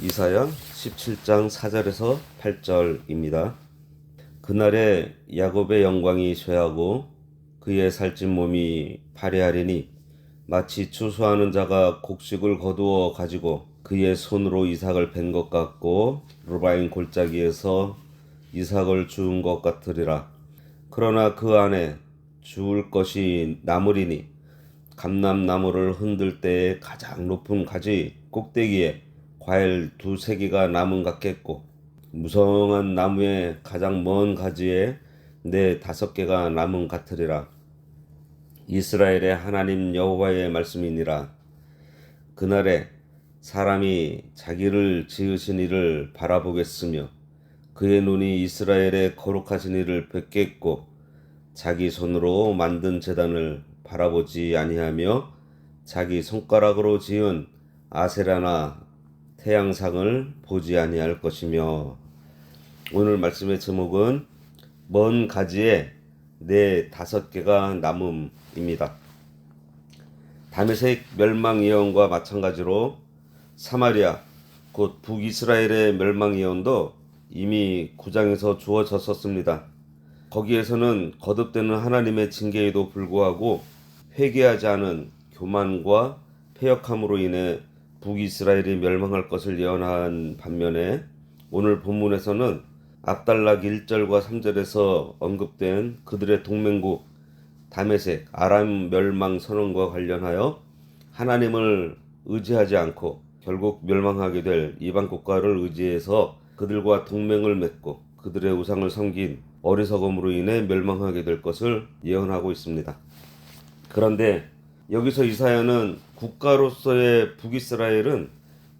이사야 17장 4절에서 8절입니다. 그날에 야곱의 영광이 쇠하고 그의 살찐 몸이 파리하리니 마치 추수하는 자가 곡식을 거두어 가지고 그의 손으로 이삭을 벤 것 같고 루바인 골짜기에서 이삭을 주운 것 같으리라. 그러나 그 안에 주울 것이 나무리니 감람나무를 흔들 때에 가장 높은 가지 꼭대기에 과일 두세 개가 나무 같겠고 무성한 나무의 가장 먼 가지에 네 다섯 개가 나무 같으리라. 이스라엘의 하나님 여호와의 말씀이니라. 그날에 사람이 자기를 지으신 이를 바라보겠으며 그의 눈이 이스라엘의 거룩하신 이를 뵙겠고 자기 손으로 만든 제단을 바라보지 아니하며 자기 손가락으로 지은 아세라나 태양상을 보지 아니할 것이며. 오늘 말씀의 제목은 먼 가지에 네 다섯 개가 남음입니다. 다메섹 멸망 예언과 마찬가지로 사마리아 곧 북이스라엘의 멸망 예언도 이미 9장에서 주어졌었습니다. 거기에서는 거듭되는 하나님의 징계에도 불구하고 회개하지 않은 교만과 패역함으로 인해 북이스라엘이 멸망할 것을 예언한 반면에 오늘 본문에서는 압달락 1절과 3절에서 언급된 그들의 동맹국 다메섹 아람 멸망 선언과 관련하여 하나님을 의지하지 않고 결국 멸망하게 될 이방 국가를 의지해서 그들과 동맹을 맺고 그들의 우상을 섬긴 어리석음으로 인해 멸망하게 될 것을 예언하고 있습니다. 그런데 여기서 이사야는 국가로서의 북이스라엘은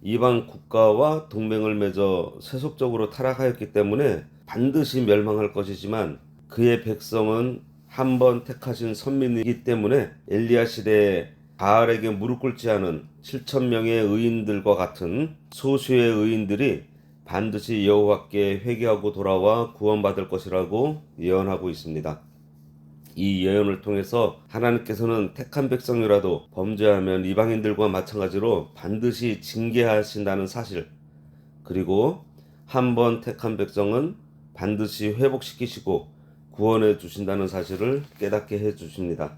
이방 국가와 동맹을 맺어 세속적으로 타락하였기 때문에 반드시 멸망할 것이지만 그의 백성은 한 번 택하신 선민이기 때문에 엘리야 시대에 바알에게 무릎 꿇지 않은 7,000명의 의인들과 같은 소수의 의인들이 반드시 여호와께 회개하고 돌아와 구원받을 것이라고 예언하고 있습니다. 이 예언을 통해서 하나님께서는 택한 백성이라도 범죄하면 이방인들과 마찬가지로 반드시 징계하신다는 사실, 그리고 한 번 택한 백성은 반드시 회복시키시고 구원해 주신다는 사실을 깨닫게 해 주십니다.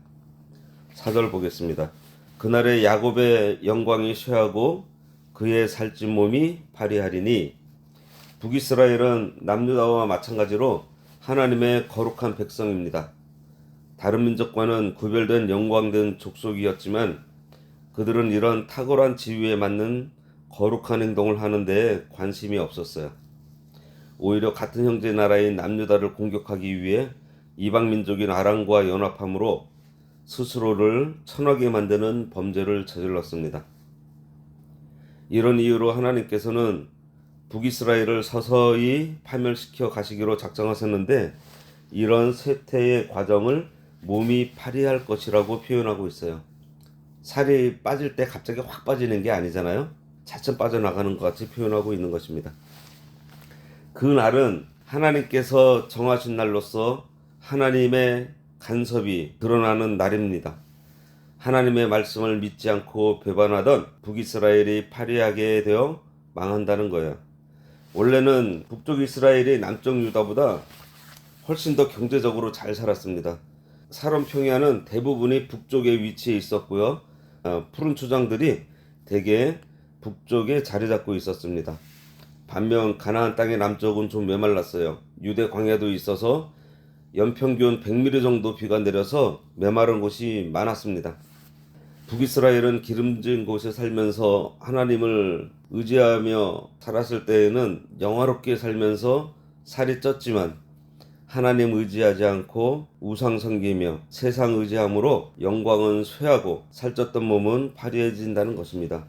4절 보겠습니다. 그날에 야곱의 영광이 쇠하고 그의 살찐 몸이 파리하리니. 북이스라엘은 남유다와 마찬가지로 하나님의 거룩한 백성입니다. 다른 민족과는 구별된 영광된 족속이었지만 그들은 이런 탁월한 지위에 맞는 거룩한 행동을 하는 데 관심이 없었어요. 오히려 같은 형제 나라인 남유다를 공격하기 위해 이방 민족인 아람과 연합함으로 스스로를 천하게 만드는 범죄를 저질렀습니다. 이런 이유로 하나님께서는 북이스라엘을 서서히 파멸시켜 가시기로 작정하셨는데 이런 쇠퇴의 과정을 몸이 파리할 것이라고 표현하고 있어요. 살이 빠질 때 갑자기 확 빠지는 게 아니잖아요. 차츰 빠져나가는 것 같이 표현하고 있는 것입니다. 그 날은 하나님께서 정하신 날로서 하나님의 간섭이 드러나는 날입니다. 하나님의 말씀을 믿지 않고 배반하던 북이스라엘이 파리하게 되어 망한다는 거예요. 원래는 북쪽 이스라엘이 남쪽 유다보다 훨씬 더 경제적으로 잘 살았습니다. 사람 평야는 대부분이 북쪽에 위치해 있었고요. 푸른 초장들이 대개 북쪽에 자리 잡고 있었습니다. 반면 가나안 땅의 남쪽은 좀 메말랐어요. 유대 광야도 있어서 연평균 100mm 정도 비가 내려서 메마른 곳이 많았습니다. 북이스라엘은 기름진 곳에 살면서 하나님을 의지하며 살았을 때에는 영화롭게 살면서 살이 쪘지만 하나님 의지하지 않고 우상 섬기며 세상 의지함으로 영광은 쇠하고 살쪘던 몸은 파리해진다는 것입니다.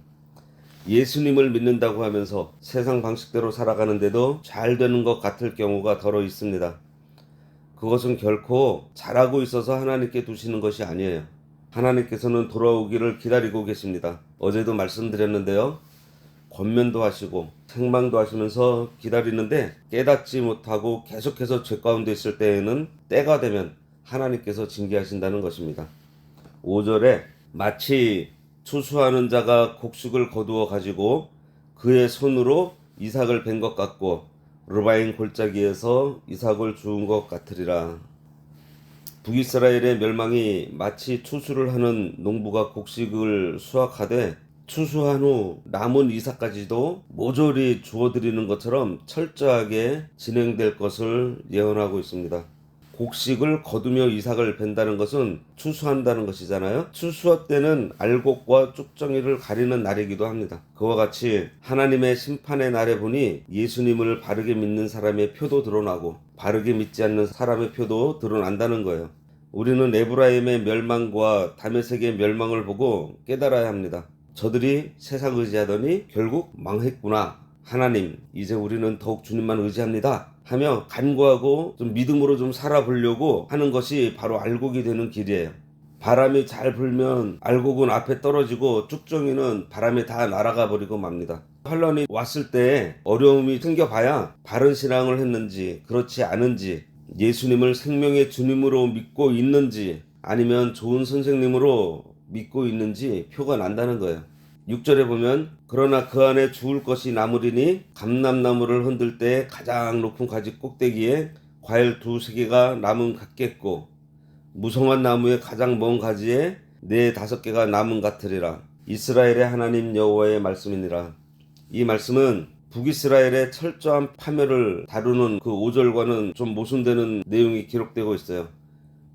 예수님을 믿는다고 하면서 세상 방식대로 살아가는데도 잘 되는 것 같을 경우가 더러 있습니다. 그것은 결코 잘하고 있어서 하나님께 두시는 것이 아니에요. 하나님께서는 돌아오기를 기다리고 계십니다. 어제도 말씀드렸는데요. 권면도 하시고 책망도 하시면서 기다리는데 깨닫지 못하고 계속해서 죄 가운데 있을 때에는 때가 되면 하나님께서 징계하신다는 것입니다. 5절에 마치 추수하는 자가 곡식을 거두어 가지고 그의 손으로 이삭을 벤 것 같고 르바인 골짜기에서 이삭을 주운 것 같으리라. 북이스라엘의 멸망이 마치 추수를 하는 농부가 곡식을 수확하되 추수한 후 남은 이삭까지도 모조리 주어드리는 것처럼 철저하게 진행될 것을 예언하고 있습니다. 곡식을 거두며 이삭을 벤다는 것은 추수한다는 것이잖아요. 추수할 때는 알곡과 쭉정이를 가리는 날이기도 합니다. 그와 같이 하나님의 심판의 날에 보니 예수님을 바르게 믿는 사람의 표도 드러나고 바르게 믿지 않는 사람의 표도 드러난다는 거예요. 우리는 에브라임의 멸망과 다메섹의 멸망을 보고 깨달아야 합니다. 저들이 세상 의지하더니 결국 망했구나. 하나님, 이제 우리는 더욱 주님만 의지합니다 하며 간구하고 좀 믿음으로 좀 살아보려고 하는 것이 바로 알곡이 되는 길이에요. 바람이 잘 불면 알곡은 앞에 떨어지고 쭉정이는 바람에 다 날아가 버리고 맙니다. 환란이 왔을 때 어려움이 생겨봐야 바른 신앙을 했는지 그렇지 않은지, 예수님을 생명의 주님으로 믿고 있는지 아니면 좋은 선생님으로 믿고 있는지 표가 난다는 거예요. 6절에 보면 그러나 그 안에 주울 것이 남으리니 감람나무를 흔들 때 가장 높은 가지 꼭대기에 과일 2-3개가 남은 같겠고 무성한 나무의 가장 먼 가지에 4-5개가 남은 같으리라. 이스라엘의 하나님 여호와의 말씀이니라. 이 말씀은 북이스라엘의 철저한 파멸을 다루는 그 5절과는 좀 모순되는 내용이 기록되고 있어요.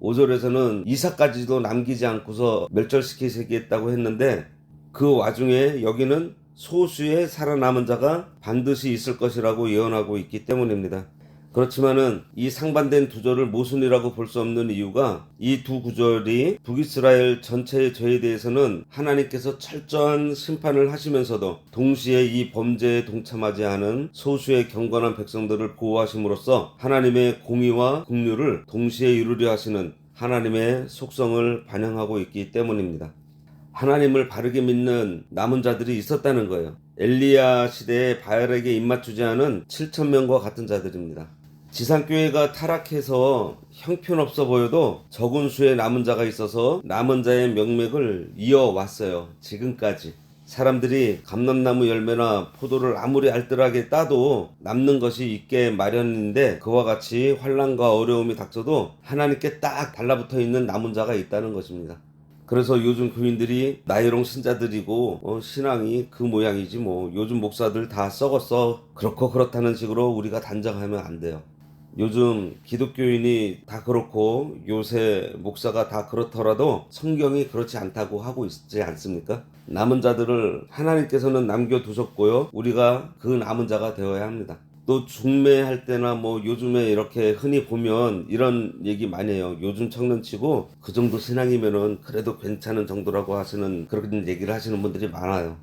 5절에서는 이삭까지도 남기지 않고서 멸절시키겠다고 했는데 그 와중에 여기는 소수의 살아남은 자가 반드시 있을 것이라고 예언하고 있기 때문입니다. 그렇지만은 이 상반된 두 절을 모순이라고 볼 수 없는 이유가 이 두 구절이 북이스라엘 전체의 죄에 대해서는 하나님께서 철저한 심판을 하시면서도 동시에 이 범죄에 동참하지 않은 소수의 경건한 백성들을 보호하심으로써 하나님의 공의와 긍휼을 동시에 이루려 하시는 하나님의 속성을 반영하고 있기 때문입니다. 하나님을 바르게 믿는 남은 자들이 있었다는 거예요. 엘리야 시대에 바알에게 입맞추지 않은 7,000명과 같은 자들입니다. 지상교회가 타락해서 형편없어 보여도 적은 수의 남은 자가 있어서 남은 자의 명맥을 이어왔어요. 지금까지. 사람들이 감람나무 열매나 포도를 아무리 알뜰하게 따도 남는 것이 있게 마련인데 그와 같이 환난과 어려움이 닥쳐도 하나님께 딱 달라붙어 있는 남은 자가 있다는 것입니다. 그래서 요즘 교인들이 나이롱 신자들이고 신앙이 그 모양이지 뭐 요즘 목사들 다 썩었어 그렇고 그렇다는 식으로 우리가 단정하면 안 돼요. 요즘 기독교인이 다 그렇고 요새 목사가 다 그렇더라도 성경이 그렇지 않다고 하고 있지 않습니까? 남은 자들을 하나님께서는 남겨두셨고요. 우리가 그 남은 자가 되어야 합니다. 또 중매할 때나 뭐 요즘에 이렇게 흔히 보면 이런 얘기 많이 해요. 요즘 청년치고 그 정도 신앙이면은 그래도 괜찮은 정도라고 하시는 그런 얘기를 하시는 분들이 많아요.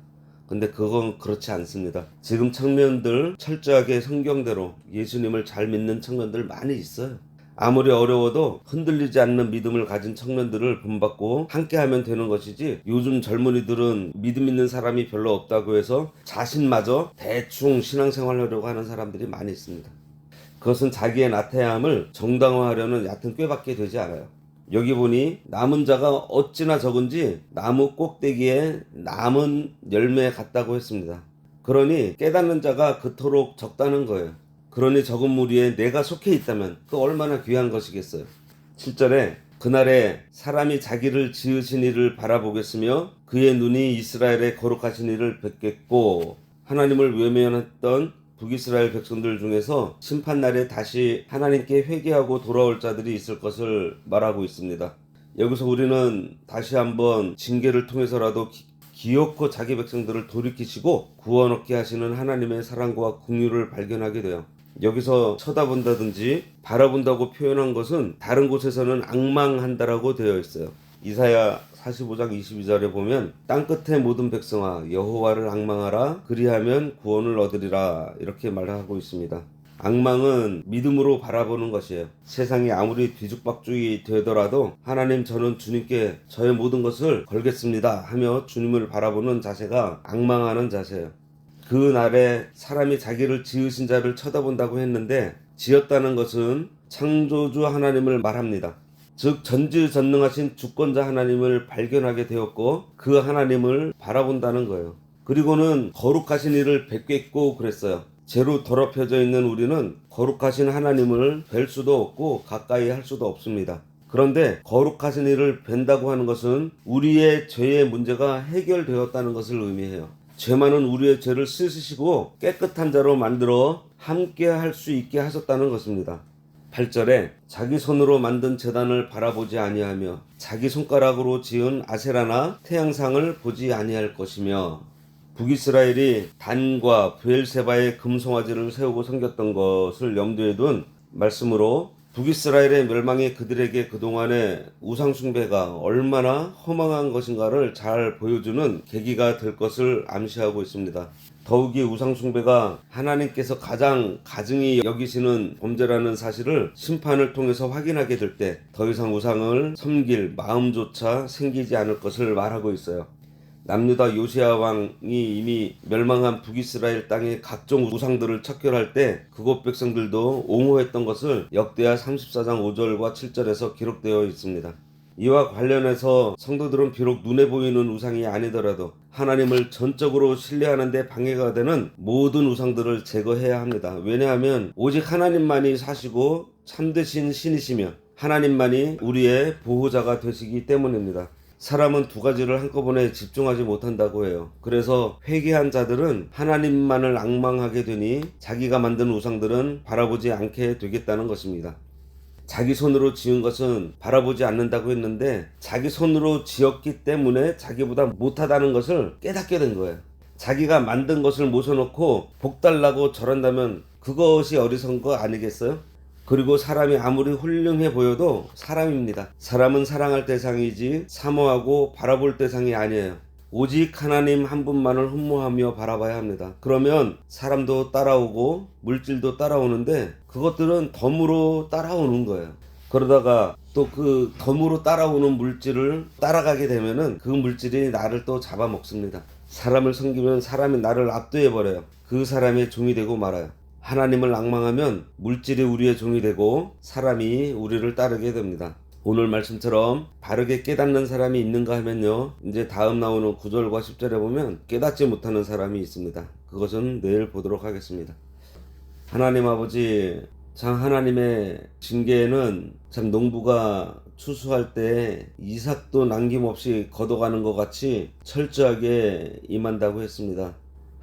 근데 그건 그렇지 않습니다. 지금 청년들 철저하게 성경대로 예수님을 잘 믿는 청년들 많이 있어요. 아무리 어려워도 흔들리지 않는 믿음을 가진 청년들을 본받고 함께하면 되는 것이지 요즘 젊은이들은 믿음 있는 사람이 별로 없다고 해서 자신마저 대충 신앙생활하려고 하는 사람들이 많이 있습니다. 그것은 자기의 나태함을 정당화하려는 얕은 꾀밖에 되지 않아요. 여기 보니 남은 자가 어찌나 적은지 나무 꼭대기에 남은 열매 같다고 했습니다. 그러니 깨닫는 자가 그토록 적다는 거예요. 그러니 적은 무리에 내가 속해 있다면 또 얼마나 귀한 것이겠어요. 7절에 그날에 사람이 자기를 지으신 이를 바라보겠으며 그의 눈이 이스라엘의 거룩하신 이를 뵙겠고 하나님을 외면했던 북이스라엘 백성들 중에서 심판날에 다시 하나님께 회개하고 돌아올 자들이 있을 것을 말하고 있습니다. 여기서 우리는 다시 한번 징계를 통해서라도 기어코 자기 백성들을 돌이키시고 구원 얻게 하시는 하나님의 사랑과 긍휼을 발견하게 돼요. 여기서 쳐다본다든지 바라본다고 표현한 것은 다른 곳에서는 악망한다라고 되어 있어요. 이사야 45장 22절에 보면 땅끝의 모든 백성아 여호와를 악망하라 그리하면 구원을 얻으리라 이렇게 말하고 있습니다. 악망은 믿음으로 바라보는 것이에요. 세상이 아무리 뒤죽박죽이 되더라도 하나님 저는 주님께 저의 모든 것을 걸겠습니다 하며 주님을 바라보는 자세가 악망하는 자세예요. 그 날에 사람이 자기를 지으신 자를 쳐다본다고 했는데 지었다는 것은 창조주 하나님을 말합니다. 즉 전지전능하신 주권자 하나님을 발견하게 되었고 그 하나님을 바라본다는 거예요. 그리고는 거룩하신 이를 뵙겠고 그랬어요. 죄로 더럽혀져 있는 우리는 거룩하신 하나님을 뵐 수도 없고 가까이 할 수도 없습니다. 그런데 거룩하신 이를 뵌다고 하는 것은 우리의 죄의 문제가 해결되었다는 것을 의미해요. 죄 많은 우리의 죄를 씻으시고 깨끗한 자로 만들어 함께 할 수 있게 하셨다는 것입니다. 8절에 자기 손으로 만든 제단을 바라보지 아니하며 자기 손가락으로 지은 아세라나 태양상을 보지 아니할 것이며, 북이스라엘이 단과 브엘세바의 금송아지를 세우고 섬겼던 것을 염두에 둔 말씀으로 북이스라엘의 멸망이 그들에게 그동안의 우상숭배가 얼마나 허망한 것인가를 잘 보여주는 계기가 될 것을 암시하고 있습니다. 더욱이 우상숭배가 하나님께서 가장 가증히 여기시는 범죄라는 사실을 심판을 통해서 확인하게 될 때 더 이상 우상을 섬길 마음조차 생기지 않을 것을 말하고 있어요. 남유다 요시야 왕이 이미 멸망한 북이스라엘 땅의 각종 우상들을 척결할 때 그곳 백성들도 옹호했던 것을 역대하 34장 5절과 7절에서 기록되어 있습니다. 이와 관련해서 성도들은 비록 눈에 보이는 우상이 아니더라도 하나님을 전적으로 신뢰하는 데 방해가 되는 모든 우상들을 제거해야 합니다. 왜냐하면 오직 하나님만이 사시고 참되신 신이시며 하나님만이 우리의 보호자가 되시기 때문입니다. 사람은 두 가지를 한꺼번에 집중하지 못한다고 해요. 그래서 회개한 자들은 하나님만을 앙망하게 되니 자기가 만든 우상들은 바라보지 않게 되겠다는 것입니다. 자기 손으로 지은 것은 바라보지 않는다고 했는데 자기 손으로 지었기 때문에 자기보다 못하다는 것을 깨닫게 된 거예요. 자기가 만든 것을 모셔놓고 복 달라고 절한다면 그것이 어리석은 거 아니겠어요? 그리고 사람이 아무리 훌륭해 보여도 사람입니다. 사람은 사랑할 대상이지 사모하고 바라볼 대상이 아니에요. 오직 하나님 한 분만을 흠모하며 바라봐야 합니다. 그러면 사람도 따라오고 물질도 따라오는데 그것들은 덤으로 따라오는 거예요. 그러다가 또 그 덤으로 따라오는 물질을 따라가게 되면은 그 물질이 나를 또 잡아먹습니다. 사람을 섬기면 사람이 나를 압도해 버려요. 그 사람의 종이 되고 말아요. 하나님을 낭망하면 물질이 우리의 종이 되고 사람이 우리를 따르게 됩니다. 오늘 말씀처럼 바르게 깨닫는 사람이 있는가 하면요, 이제 다음 나오는 9절과 10절에 보면 깨닫지 못하는 사람이 있습니다. 그것은 내일 보도록 하겠습니다. 하나님 아버지, 참 하나님의 징계에는 참 농부가 추수할 때 이삭도 남김없이 걷어가는 것 같이 철저하게 임한다고 했습니다.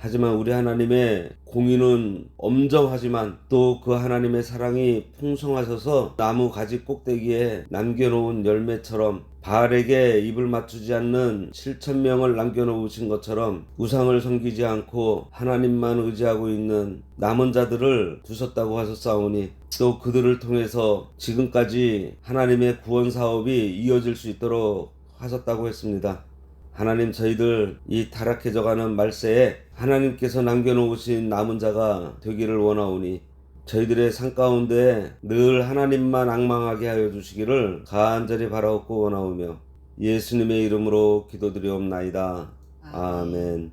하지만 우리 하나님의 공의는 엄정하지만 또 그 하나님의 사랑이 풍성하셔서 나무 가지 꼭대기에 남겨놓은 열매처럼 바알에게 입을 맞추지 않는 7,000명을 남겨놓으신 것처럼 우상을 섬기지 않고 하나님만 의지하고 있는 남은 자들을 두셨다고 하셨사오니 또 그들을 통해서 지금까지 하나님의 구원 사업이 이어질 수 있도록 하셨다고 했습니다. 하나님, 저희들 이 타락해져가는 말세에 하나님께서 남겨놓으신 남은 자가 되기를 원하오니 저희들의 삶 가운데 늘 하나님만 앙망하게 하여 주시기를 간절히 바라옵고 원하오며 예수님의 이름으로 기도드리옵나이다. 아멘.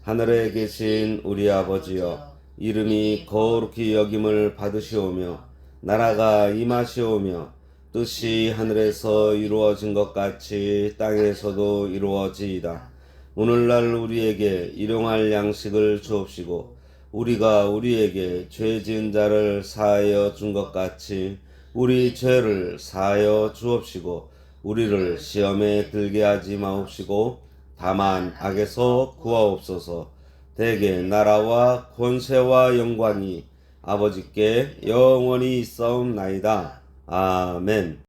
하늘에 계신 우리 아버지여, 이름이 거룩히 여김을 받으시오며 나라가 임하시오며 뜻이 하늘에서 이루어진 것 같이 땅에서도 이루어지이다. 오늘날 우리에게 일용할 양식을 주옵시고 우리가 우리에게 죄 지은 자를 사하여 준 것 같이 우리 죄를 사하여 주옵시고 우리를 시험에 들게 하지 마옵시고 다만 악에서 구하옵소서. 대개 나라와 권세와 영광이 아버지께 영원히 있사옵나이다. 아멘.